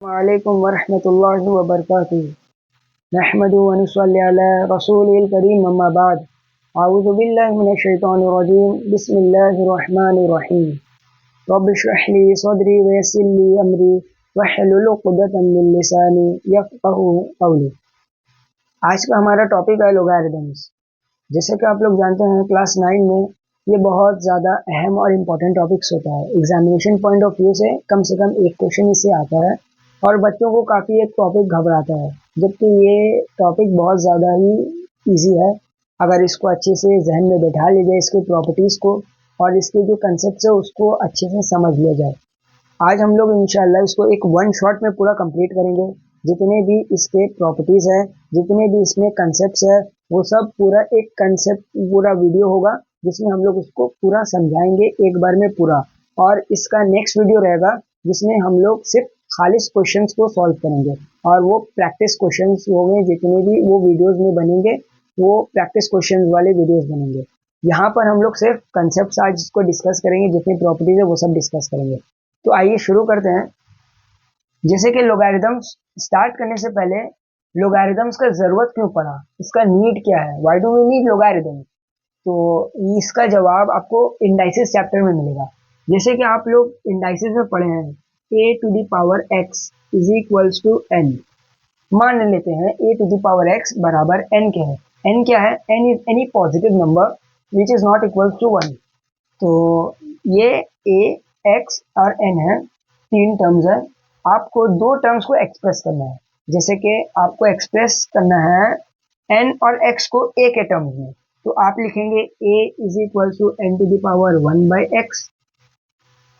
वालेकुम वरहमतुल्लाहि वबरकातुहू। नहमदुहु व नुसल्ली अला रसूलिल करीम अम्मा बाद। अऊज़ु बिल्लाहि मिनश शैतानिर रजीम। बिस्मिल्लाहिर रहमानिर रहीम। रब्बि इश्रह ली सदरी व यस्सिर ली अमरी वहलुल उक़दतम मिन लिसानी यफ़क़हू क़ौली। आज का हमारा टॉपिक है लॉगरिदम्स। जैसे कि आप लोग जानते हैं क्लास 9 में ये बहुत ज़्यादा अहम और इम्पोर्टेंट टॉपिक्स होता है। एग्जामिनेशन पॉइंट ऑफ व्यू से कम एक क्वेश्चन इससे आता है और बच्चों को काफ़ी एक टॉपिक घबराता है, जबकि ये टॉपिक बहुत ज़्यादा ही इजी है अगर इसको अच्छे से जहन में बैठा लिया जाए, इसके प्रॉपर्टीज़ को और इसके जो कंसेप्ट है उसको अच्छे से समझ लिया जाए। आज हम लोग इंशाल्लाह इसको एक वन शॉट में पूरा कंप्लीट करेंगे। जितने भी इसके प्रॉपर्टीज़ हैं, जितने भी इसमें कंसेप्ट्स है, वो सब पूरा एक कंसेप्ट पूरा वीडियो होगा जिसमें हम लोग उसको पूरा समझाएंगे एक बार में पूरा। और इसका नेक्स्ट वीडियो रहेगा जिसमें हम लोग सिर्फ खालिस क्वेश्चंस को सॉल्व करेंगे और वो प्रैक्टिस क्वेश्चंस होंगे। जितने भी वो वीडियोस में बनेंगे वो प्रैक्टिस क्वेश्चंस वाले वीडियोस बनेंगे। यहाँ पर हम लोग सिर्फ कंसेप्ट आज इसको डिस्कस करेंगे, जितनी प्रॉपर्टीज है वो सब डिस्कस करेंगे। तो आइए शुरू करते हैं। जैसे कि लॉगरिदम्स स्टार्ट करने से पहले लॉगरिदम्स का जरूरत क्यों पड़ा, इसका नीड क्या है, why do we need logarithm. तो इसका जवाब आपको इंडाइसिस चैप्टर में मिलेगा। जैसे कि आप लोग इंडाइसिस में पढ़े हैं a to the power x is equals to n। मान लेते हैं a to the power x बराबर n के है। n क्या है? n is any positive number which is not equals to 1। तो ये a x और n है, तीन टर्म्स है। आपको दो टर्म्स को एक्सप्रेस करना है। जैसे कि आपको एक्सप्रेस करना है n और x को a के टर्म्स में, तो आप लिखेंगे a is equal to n to the power 1 by x.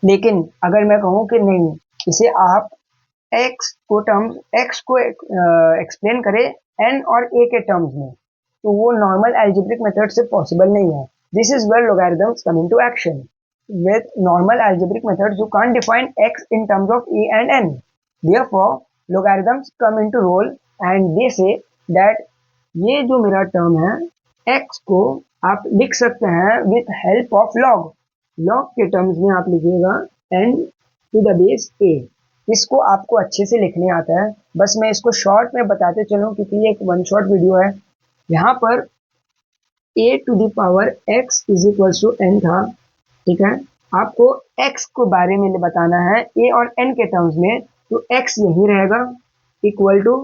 लेकिन अगर मैं कहूँ कि नहीं, इसे आप x को एक्सप्लेन करें n और a के टर्म्स में, तो वो नॉर्मल अलजेब्रिक मेथड से पॉसिबल नहीं है। This is where logarithms come into action. With normal algebraic methods, you can't define x in terms of a and n. Therefore, logarithms come into role and they say that ये जो मेरा term है x को आप लिख सकते हैं with help of log। log के टर्म्स में आप लिखिएगा n to the base a। इसको आपको अच्छे से लिखने आता है, बस मैं इसको शॉर्ट में बताते चलूँ क्योंकि ये एक वन शॉट वीडियो है। यहाँ पर a to the power x is equal to n था, ठीक है। आपको x को बारे में बताना है a और n के टर्म्स में, तो x यही रहेगा इक्वल टू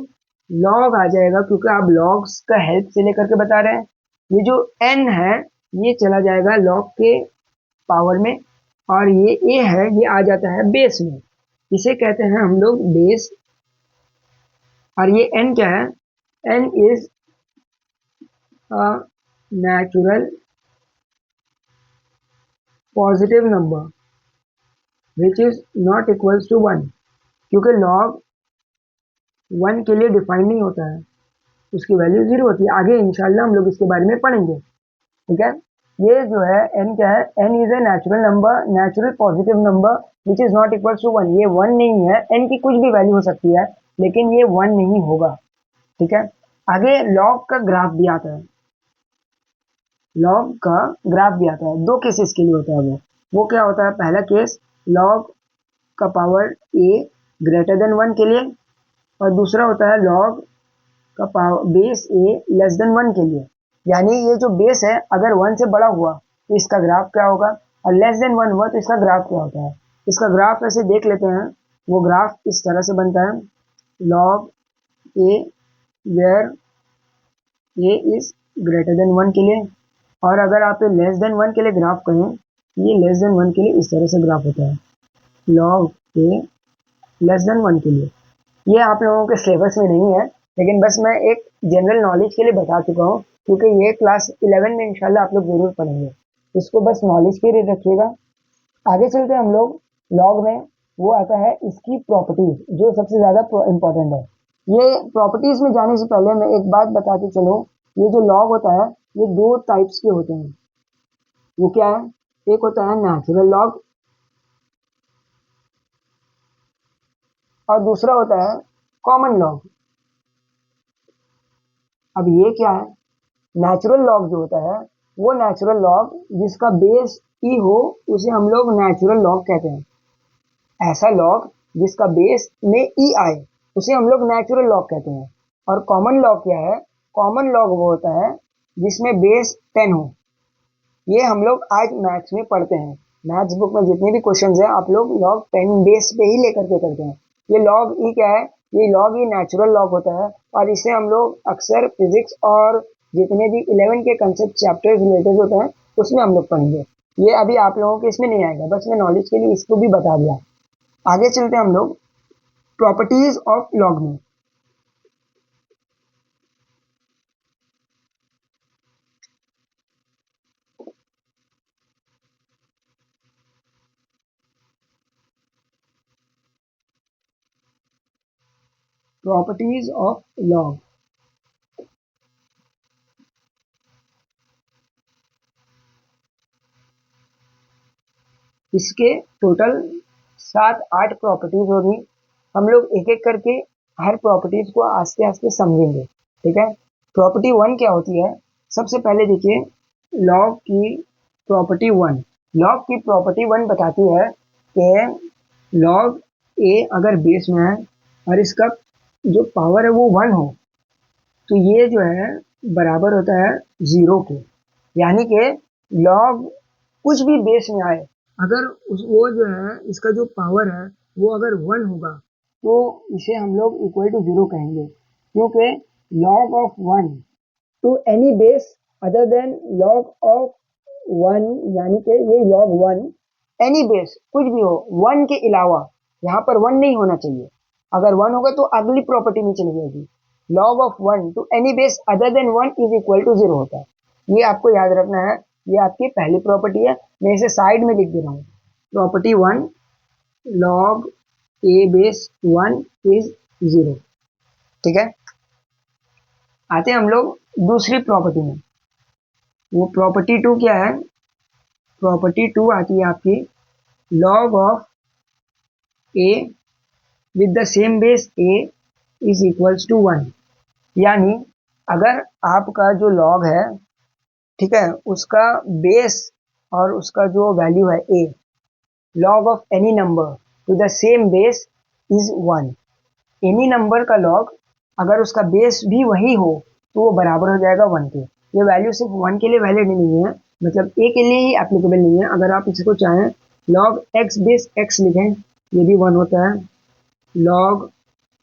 लॉग आ जाएगा, क्योंकि आप लॉग्स का हेल्प से लेकर के बता रहे हैं। ये जो n है ये चला जाएगा लॉग के पावर में और ये a है ये आ जाता है बेस में। इसे कहते हैं हम लोग बेस। और ये n क्या है? n is a natural positive number which is not equals to 1, क्योंकि लॉग 1 के लिए डिफाइन नहीं होता है, उसकी वैल्यू 0 होती है। आगे इंशाल्लाह हम लोग इसके बारे में पढ़ेंगे, ठीक है। ये जो है n क्या है? n is a natural number, natural positive number which is not equals to 1। ये 1 नहीं है, n की कुछ भी वैल्यू हो सकती है लेकिन ये 1 नहीं होगा, ठीक है। आगे लॉग का ग्राफ भी आता है। लॉग का ग्राफ भी आता है, दो केसेस के लिए होता है। वो क्या होता है? पहला केस लॉग का पावर a ग्रेटर देन 1 के लिए, और दूसरा होता है लॉग का power base a less than 1 के लिए। यानी ये जो बेस है अगर 1 से बड़ा हुआ तो इसका ग्राफ क्या होगा, और लेस देन 1 हुआ तो इसका ग्राफ क्या होता है। इसका ग्राफ ऐसे देख लेते हैं। वो ग्राफ इस तरह से बनता है log a where a is greater than 1 के लिए, और अगर आप लेस देन 1 के लिए ग्राफ कहें, ये लेस देन 1 के लिए इस तरह से ग्राफ होता है लॉग a लेस देन 1 के लिए। ये आप लोगों के सिलेबस में नहीं है, लेकिन बस मैं एक जनरल नॉलेज के लिए बता चुका हूँ, क्योंकि ये क्लास 11 में इंशाल्लाह आप लोग जरूर पढ़ेंगे। इसको बस नॉलेज के लिए रखिएगा। आगे चलते हम लोग लॉग में, वो आता है इसकी प्रॉपर्टीज जो सबसे ज़्यादा इम्पोर्टेंट है। ये प्रॉपर्टीज में जाने से पहले मैं एक बात बताते चलूँ, ये जो लॉग होता है ये दो टाइप्स के होते हैं। वो क्या है? एक होता है नेचुरल लॉग और दूसरा होता है कॉमन लॉग। अब ये क्या है? नेचुरल लॉग जो होता है वो नेचुरल लॉग जिसका बेस ई हो उसे हम लोग नेचुरल लॉग कहते हैं। ऐसा लॉग जिसका बेस में ई आए उसे हम लोग नेचुरल लॉग कहते हैं। और कॉमन लॉग क्या है? कॉमन लॉग वो होता है जिसमें बेस 10 हो। ये हम लोग आज मैथ्स में पढ़ते हैं। मैथ्स बुक में जितने भी क्वेश्चंस हैं आप लोग लॉग 10 बेस पे ही लेकर के करते हैं। ये लॉग ई क्या है? ये लॉग ई नेचुरल लॉग होता है और इसे हम लोग अक्सर फिजिक्स और जितने भी 11 के कंसेप्ट चैप्टर्स रिलेटेड होते हैं उसमें हम लोग पढ़ेंगे। ये अभी आप लोगों के इसमें नहीं आएगा, बस मैं नॉलेज के लिए इसको भी बता दिया। आगे चलते हैं हम लोग प्रॉपर्टीज ऑफ लॉग में। Properties of log. इसके टोटल 7-8 प्रॉपर्टीज होगी। हम लोग एक एक करके हर प्रॉपर्टीज को आस्ते आस्ते समझेंगे, ठीक है। प्रॉपर्टी 1 क्या होती है? सबसे पहले देखिए लॉग की प्रॉपर्टी 1। लॉग की प्रॉपर्टी 1 बताती है कि लॉग ए अगर बेस में है और इसका जो पावर है वो 1 हो तो ये जो है बराबर होता है 0 के। यानी कि लॉग कुछ भी बेस में आए अगर वो जो है इसका जो पावर है वो अगर 1 होगा तो इसे हम लोग इक्वल टू 0 कहेंगे, क्योंकि log of 1 to any base other than log of 1, यानी कि ये लॉग 1 एनी बेस कुछ भी हो 1 के अलावा, यहाँ पर 1 नहीं होना चाहिए। अगर 1 होगा तो अगली प्रॉपर्टी में चली जाएगी। Log of 1 to any base other than 1 is equal to 0 होता है। ये आपको याद रखना है। ये आपकी पहली प्रॉपर्टी है, मैं इसे साइड में लिख दे रहा हूँ। Property 1 log A base 1 is 0, ठीक है। आते हैं हम लोग दूसरी प्रॉपर्टी में। वो प्रॉपर्टी 2 क्या है? प्रॉपर्टी 2 आती है आपकी log of a with the same base a is equals to 1। यानी अगर आपका जो लॉग है, ठीक है, उसका बेस और उसका जो वैल्यू है a, log of any number to the same base is 1। Any number का लॉग अगर उसका बेस भी वही हो तो वो बराबर हो जाएगा 1 के। ये वैल्यू सिर्फ 1 के लिए वैलिड नहीं है, मतलब ए के लिए ही एप्लीकेबल नहीं है। अगर आप इसको चाहें लॉग एक्स बेस एक्स लिखें ये भी 1 होता है। Log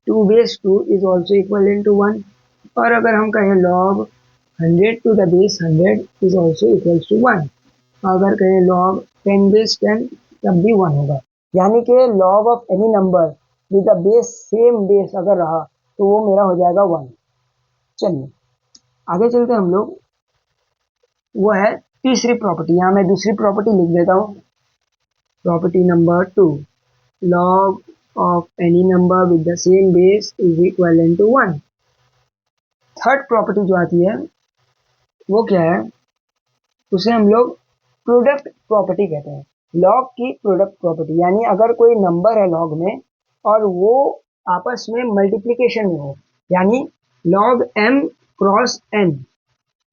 2 base 2 is also equal to 1। और अगर हम कहें log 100 to the base 100 is also equal to 1। अगर कहें लॉग 10 बेस 10 तब भी 1 होगा। यानी कि log of any number with the base same base अगर रहा तो वो मेरा हो जाएगा 1। चलिए आगे चलते हैं हम लोग। वो है तीसरी प्रॉपर्टी। यहाँ मैं दूसरी प्रॉपर्टी लिख देता हूँ। Property number 2 log of any number with the same base is equivalent to 1। Third property जो आती है वो क्या है? उसे हम लोग प्रोडक्ट प्रॉपर्टी कहते हैं। लॉग की प्रोडक्ट प्रॉपर्टी, यानी अगर कोई नंबर है लॉग में और वो आपस में मल्टीप्लिकेशन में हो, यानी लॉग m क्रॉस n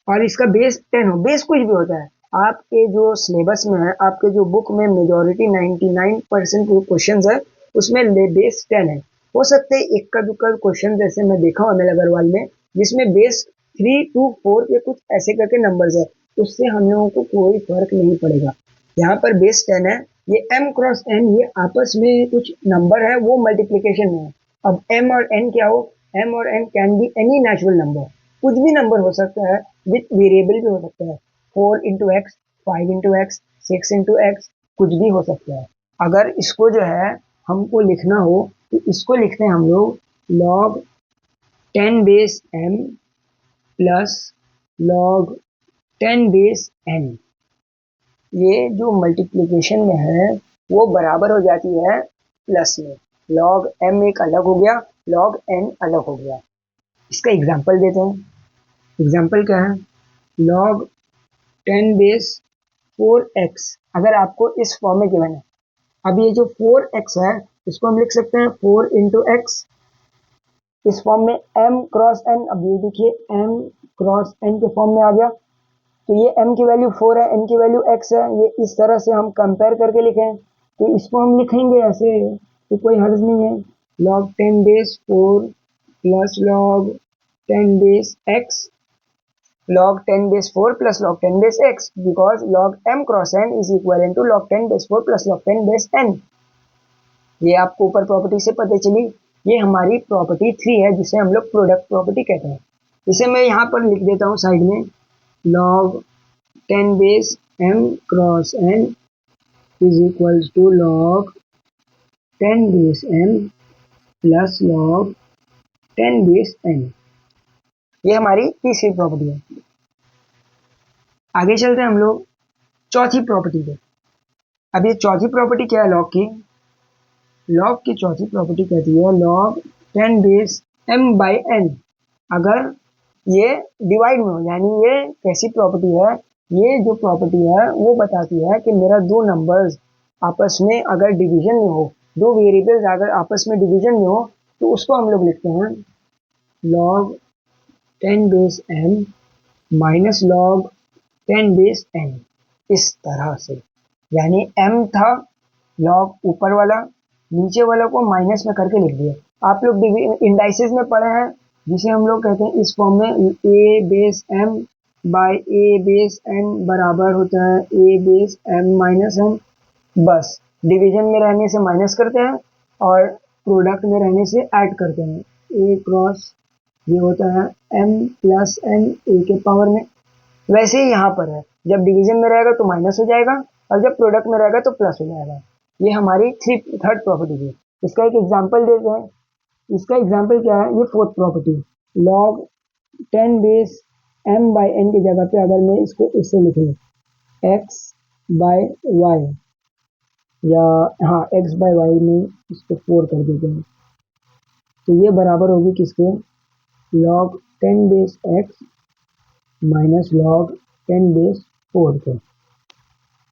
और इसका बेस 10 हो, बेस कुछ भी होता है। आपके जो सिलेबस में है, आपके जो बुक में मेजॉरिटी 99% जो क्वेश्चंस है उसमें बेस 10 है। हो सकते हैं इक्का दुक्का क्वेश्चन जैसे मैं देखा हूँ अमिल अग्रवाल में जिसमें बेस 3 to 4 के कुछ ऐसे करके नंबर्स है, उससे हम लोगों को कोई फर्क नहीं पड़ेगा। यहाँ पर बेस 10 है, ये m क्रॉस n ये आपस में कुछ नंबर है वो मल्टीप्लीकेशन में है। अब m और n क्या हो? m और n can be any natural number, कुछ भी नंबर हो सकता है, विथ वेरिएबल भी हो सकता है। 4 into x, 5 into x, 6 into x, कुछ भी हो सकता है। अगर इसको जो है हमको लिखना हो तो इसको लिखते हैं हम लोग log 10 base m plus log 10 base n। ये जो मल्टीप्लिकेशन में है वो बराबर हो जाती है प्लस में। लॉग m एक अलग हो गया, लॉग n अलग हो गया। इसका एग्जाम्पल देते हैं। एग्जाम्पल क्या है? लॉग 10 बेस 4x अगर आपको इस फॉर्म में गिवन है। अब ये जो 4x है इसको हम लिख सकते हैं 4 इंटू एक्स, इस फॉर्म में m क्रॉस n। अब ये देखिए m क्रॉस n के फॉर्म में आ गया, तो ये m की वैल्यू 4 है, n की वैल्यू x है। ये इस तरह से हम कंपेयर करके लिखें तो इसको हम लिखेंगे ऐसे तो कोई हर्ज नहीं है। log 10 base 4 plus log 10 base x, log 10 base 4 plus log 10 base x, because log m cross n is equivalent to log 10 base 4 plus log 10 base n। ये आपको ऊपर प्रॉपर्टी से पता चली। ये हमारी प्रॉपर्टी 3 है जिसे हम लोग प्रोडक्ट प्रॉपर्टी कहते हैं। इसे मैं यहाँ पर लिख देता हूँ साइड में, log 10 base m cross n is equals to log 10 base m plus log 10 base n। ये हमारी तीसरी प्रॉपर्टी है। आगे चलते हैं हम लोग चौथी प्रॉपर्टी पे। अब ये चौथी प्रॉपर्टी क्या है लॉग की? लॉग की चौथी प्रॉपर्टी कहती है log 10 base m by n अगर ये डिवाइड में हो, यानी ये कैसी प्रॉपर्टी है? ये जो प्रॉपर्टी है वो बताती है कि मेरा दो नंबर्स आपस में अगर डिवीजन में हो, दो वेरिएबल्स अगर आपस में डिवीजन में हो, तो उसको हम लोग लिखते हैं log 10 base m minus log 10 base n, इस तरह से। यानी m था लॉग ऊपर वाला, नीचे वाला को माइनस में करके लिख दिया। आप लोग इंडाइसिस में पढ़े हैं, जिसे हम लोग कहते हैं इस फॉर्म में a base m by a base n बराबर होता है a base m minus m। बस डिवीजन में रहने से माइनस करते हैं और प्रोडक्ट में रहने से ऐड करते हैं। a क्रॉस ये होता है m प्लस n a के पावर में। वैसे ही यहाँ पर है, जब डिवीजन में रहेगा तो माइनस हो जाएगा और जब प्रोडक्ट में रहेगा तो प्लस हो जाएगा। ये हमारी थर्ड प्रॉपर्टी है। इसका एक एग्जांपल देते हैं। इसका एग्जांपल क्या है? ये fourth property, log 10 base m by n की जगह पे अगर मैं इसको इससे लिखूँ x बाय y, या हाँ x बाय y में इसको 4 कर देते हैं, तो ये बराबर होगी किसके? log 10 base x minus log 10 base 4 के,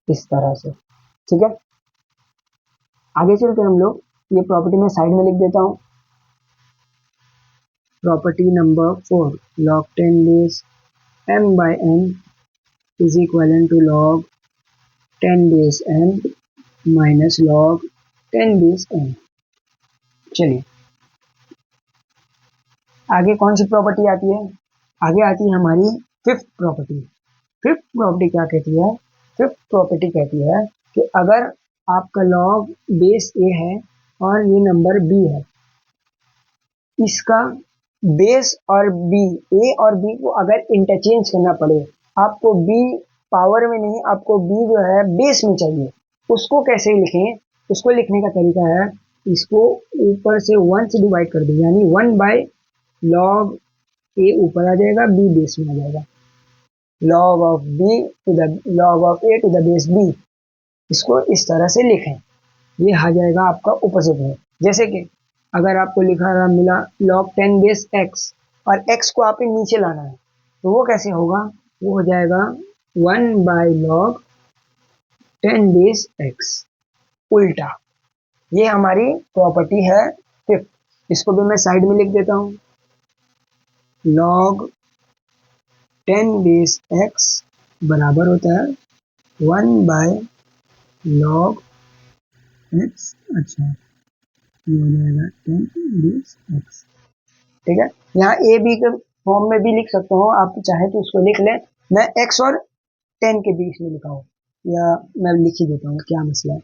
इस तरह से। ठीक है, आगे चलते हम लोग। ये प्रॉपर्टी मैं साइड में लिख देता हूँ। Property number 4, log 10 base m by n is equivalent to log 10 base m minus log 10 base n। चलिए आगे कौन सी प्रॉपर्टी आती है? आगे आती है हमारी फिफ्थ प्रॉपर्टी। फिफ्थ प्रॉपर्टी क्या कहती है? फिफ्थ प्रॉपर्टी कहती है कि अगर आपका log बेस a है और ये नंबर b है, इसका बेस और b, a और b को अगर इंटरचेंज करना पड़े, आपको b पावर में नहीं, आपको b जो है बेस में चाहिए, उसको कैसे लिखें? उसको लिखने का तरीका है, इसको ऊपर से 1 से डिवाइड कर दें, यानी 1 बाय log a ऊपर आ जाएगा, b बेस में आ जाएगा। log of b to the log of a to the base b, इसको इस तरह से लिखें। ये आ जाएगा आपका ऑपोजिट में। जैसे कि अगर आपको लिखा रहा मिला log 10 बेस x और x को आपको नीचे लाना है, तो वो कैसे होगा? वो हो जाएगा 1 बाय log 10 बेस x, उल्टा। ये हमारी प्रॉपर्टी है फिफ्थ। इसको भी मैं साइड में लिख देता हूँ, log 10 बेस x बराबर होता है 1 बाय log x, अच्छा ये हो जाएगा 10 बेस x। ठीक है, यहाँ ए बी के फॉर्म में भी लिख सकता हूँ, आप चाहे तो उसको लिख लें। मैं x और 10 के बीच में लिखा हूँ, या मैं लिख ही देता हूँ, क्या मसला है,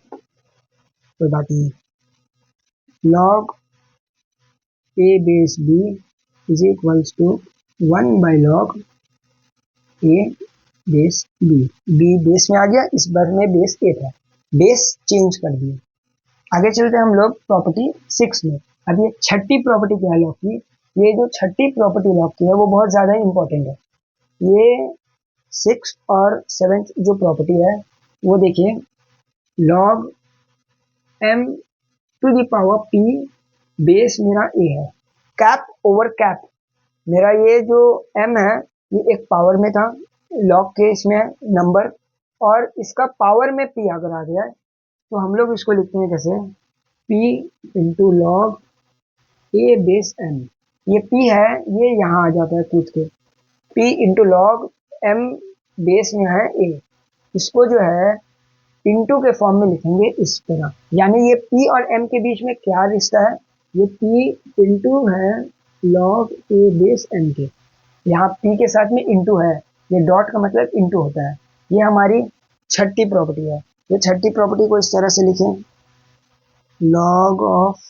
कोई बात नहीं। log a base b is equals to 1 by log a base b। b base में आ गया, इस बार में बेस a था, बेस चेंज कर दिया। आगे चलते हैं हम लोग प्रॉपर्टी 6 में। अब ये छठी प्रॉपर्टी क्या है लॉग की? ये जो छठी प्रॉपर्टी लॉग की है वो बहुत ज़्यादा इंपॉर्टेंट है। ये 6 और 7 जो प्रॉपर्टी है वो देखिए, log m to the power p base मेरा a है, कैप ओवर कैप। मेरा ये जो m है ये एक पावर में था, log के इसमें नंबर, और इसका पावर में p अगर आ गया है तो हम लोग इसको लिखते हैं कैसे? p into log a base m। ये p है, ये यहाँ आ जाता है कूद के, p into log m base में है a। इसको जो है इंटू के फॉर्म में लिखेंगे इस तरह। यानी ये p और m के बीच में क्या रिश्ता है, ये p इंटू है log a बेस m के। यहाँ p के साथ में इंटू है, ये डॉट का मतलब इंटू होता है। ये हमारी छठी प्रॉपर्टी है। ये छठी प्रॉपर्टी को इस तरह से लिखें, log of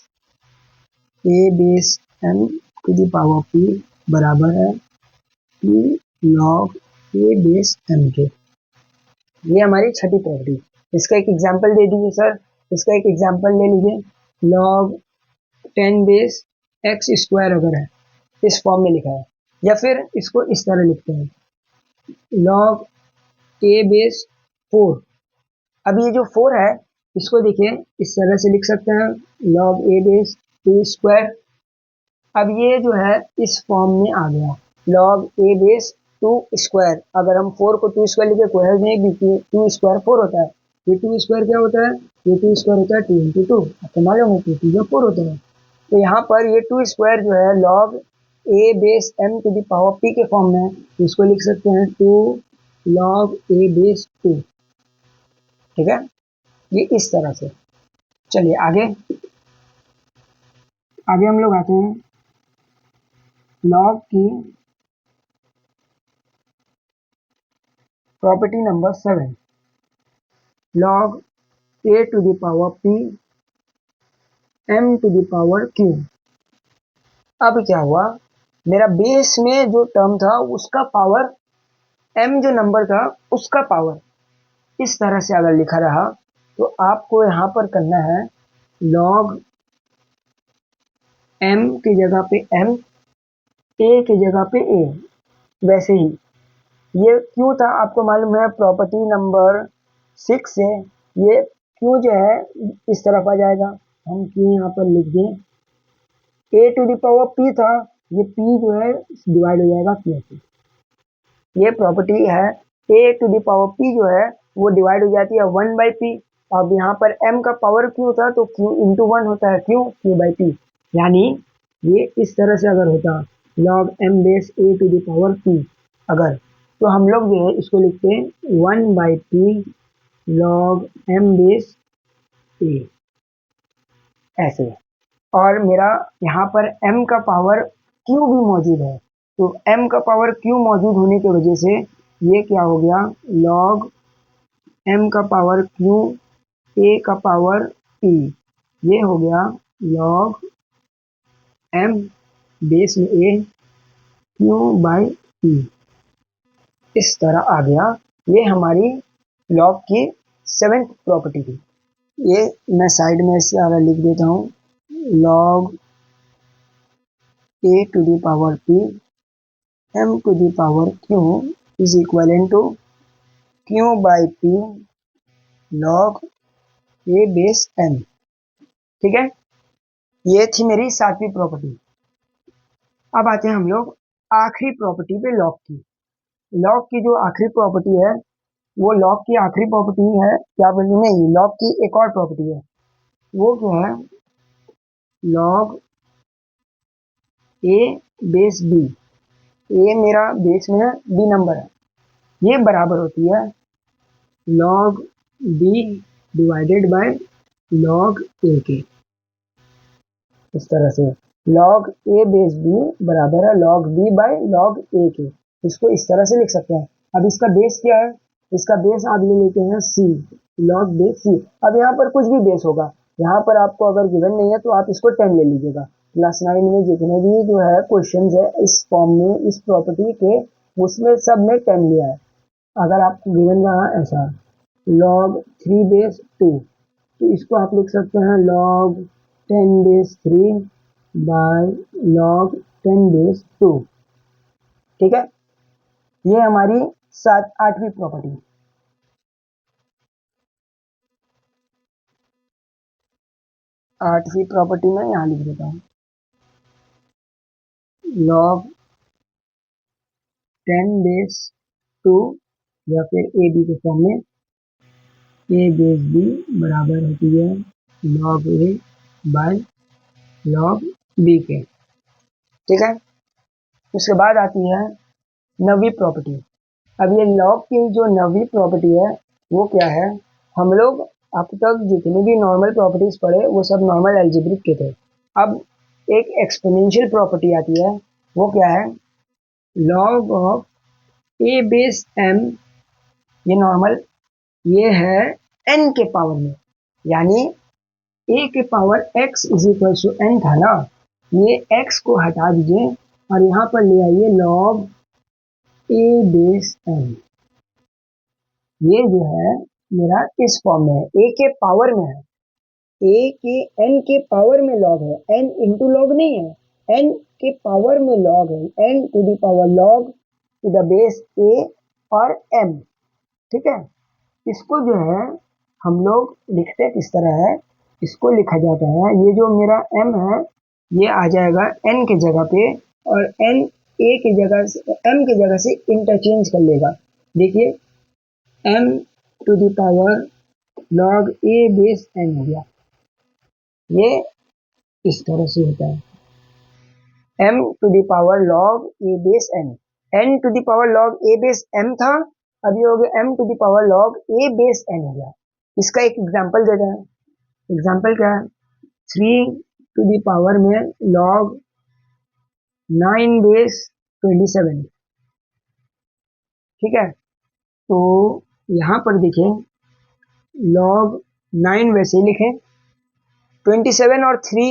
a base m to the power p बराबर है p log a base m के। ये हमारी छठी प्रॉपर्टी। इसका एक एग्जांपल दे दीजिए सर। इसका एक एग्जांपल ले लीजिए, log 10 बेस एक्स स्क्वायर अगर है, इस फॉर्म में लिखा है, या फिर इसको इस तरह लिखते हैं, log a बेस 4। अब ये जो 4 है, इसको देखिए इस तरह से लिख सकते हैं, log a बेस 2 स्क्वायर। अब ये जो है इस फॉर्म में आ गया, log a बेस 2 स्क्वायर। अगर हम 4 को 2 स्क्वायर लिखे, कोई नहीं, क्योंकि 2 स्क्वायर 4 होता है। ये 2 स्क्वायर क्या होता है, ये 2 स्क्वायर होता है 2 इंटू 2। आपको मालूम है 2 2 4 होता है। तो यहाँ पर ये 2 स्क्वायर जो है log a base m to the power p के फॉर्म में है, तो इसको लिख सकते हैं 2 log a बेस 2। ठीक है, ये इस तरह से। चलिए आगे आगे हम लोग आते हैं log की property number 7, log a to the power p m to the power q। अब क्या हुआ, मेरा बेस में जो टर्म था उसका पावर, m जो नंबर था उसका पावर, इस तरह से अगर लिखा रहा तो आपको यहाँ पर करना है log m की जगह पे m, a की जगह पे a। वैसे ही ये क्यों था आपको मालूम है, प्रॉपर्टी नंबर 6 से ये क्यों जो है इस तरफ आ जाएगा। हम क्यों यहाँ पर लिख दें, a to the power p था, ये p जो है डिवाइड हो जाएगा q से। ये प्रॉपर्टी है, a to the power p जो है वो डिवाइड हो जाती है 1/p। अब यहाँ पर m का पावर q था तो q इंटू 1 होता है, q/p। यानी ये इस तरह से अगर होता log m base a to the power p अगर, तो हम लोग जो है इसको लिखते हैं 1/p log m base a, ऐसे। और मेरा यहाँ पर m का पावर q भी मौजूद है, तो m का पावर q मौजूद होने की वजह से ये क्या हो गया, log m का पावर q a का पावर p, ये हो गया log m बेस में a q/p। इस तरह आ गया। ये हमारी log की 7th प्रॉपर्टी थी। ये मैं साइड में इस तरह लिख देता हूँ, log a to the power p m to the power q is equal to q/p log a base m। ठीक है, ये थी मेरी 7वीं प्रॉपर्टी। अब आते हैं हम लोग आखिरी प्रॉपर्टी पे, लॉग की। लॉग की जो आखिरी प्रॉपर्टी है, वो लॉग की आखिरी प्रॉपर्टी है, क्या बोलते, नहीं, लॉग की एक और प्रॉपर्टी है, वो क्या है, log a base b। a मेरा बेस में है, b नंबर है, ये बराबर होती है log b divided by log a के। इस तरह से log a बेस b बराबर है log b by log a के। इसको इस तरह से लिख सकते हैं। अब इसका बेस क्या है, इसका बेस आप ले लेते हैं c, log बेस c। अब यहाँ पर कुछ भी बेस होगा, यहाँ पर आपको अगर गिवन नहीं है तो आप इसको 10 ले लीजिएगा। क्लास 9 में जितने भी जो है क्वेश्चन है इस फॉर्म में, इस प्रॉपर्टी के, उसमें सब में 10 लिया है। अगर आपको गिवन रहा ऐसा log 3 बेस 2, तो इसको आप लिख सकते हैं log 10 base 3 by log 10 base 2। ठीक है, ये हमारी 8वीं प्रॉपर्टी। 8वीं प्रॉपर्टी में यहाँ लिख देता हूँ, log 10 बेस 2 या फिर ए बी के फॉर्म में, ए बेस बी बराबर होती है log a by log b के। ठीक है, उसके बाद आती है 9वीं प्रॉपर्टी। अब ये लॉग की जो 9वीं प्रॉपर्टी है वो क्या है, हम लोग अब तक जितने भी नॉर्मल प्रॉपर्टीज पढ़े वो सब नॉर्मल अलजेब्रिक के थे। अब एक एक्सपोनेंशियल प्रॉपर्टी आती है, वो क्या है, log of a base m. ये नॉर्मल, ये है n के पावर में, यानी a के power x is equal to n था ना, ये x को हटा दीजिए और यहाँ पर ले आइए लॉग a बेस n। ये जो है मेरा इस फॉर्म में है, a के पावर में है, a के n के पावर में लॉग है, n इंटू लॉग नहीं है, n के पावर में लॉग है, n to the power log to the base a और m। ठीक है, इसको जो है हम लोग लिखते किस तरह है, इसको लिखा जाता है, ये जो मेरा m है ये आ जाएगा n के जगह पे, और n a की जगह से m की जगह से इंटरचेंज कर लेगा। देखिए m to the power log a base n हो गया, ये इस तरह से होता है, m to the power log a base n। n to the power log a base m था, अब ये हो गया m to the power log a base n हो गया। इसका एक एग्जांपल देते हैं, एग्जांपल क्या है, 3 टू द पावर में लॉग 9 बेस 27। ठीक है, तो यहाँ पर देखिए लॉग 9 वैसे ही लिखें, 27 और 3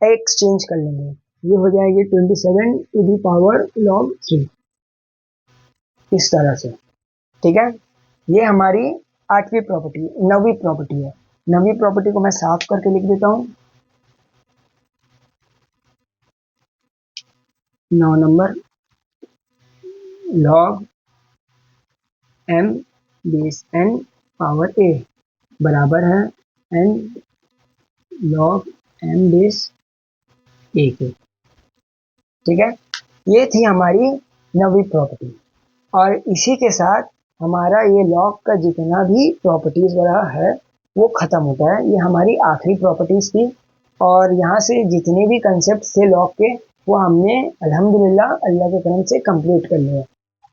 एक्सचेंज कर लेंगे, ये हो जाएगी 27 टू द पावर लॉग 3, इस तरह से। ठीक है, ये हमारी 8वीं प्रॉपर्टी, 9वीं प्रॉपर्टी है। 9वीं प्रॉपर्टी को मैं साफ करके लिख देता हूँ, 9 number, log m base n power a बराबर है n log m base a के। ठीक है, ये थी हमारी 9वीं प्रॉपर्टी, और इसी के साथ हमारा ये लॉग का जितना भी प्रॉपर्टीज वगैरह है वो खत्म होता है। ये हमारी आखिरी प्रॉपर्टीज थी, और यहाँ से जितने भी कंसेप्ट थे लॉग के वो हमने अल्हम्दुलिल्लाह अल्लाह के करम से कंप्लीट कर लिए।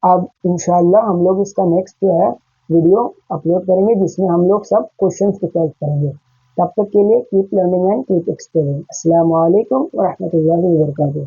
अब इंशाल्लाह हम लोग इसका नेक्स्ट जो है वीडियो अपलोड करेंगे, जिसमें हम लोग सब क्वेश्चंस को सॉल्व करेंगे। तब तक के लिए keep learning and keep exploring. अस्सलाम वालेकुम व रहमतुल्लाहि व बरकातुहू।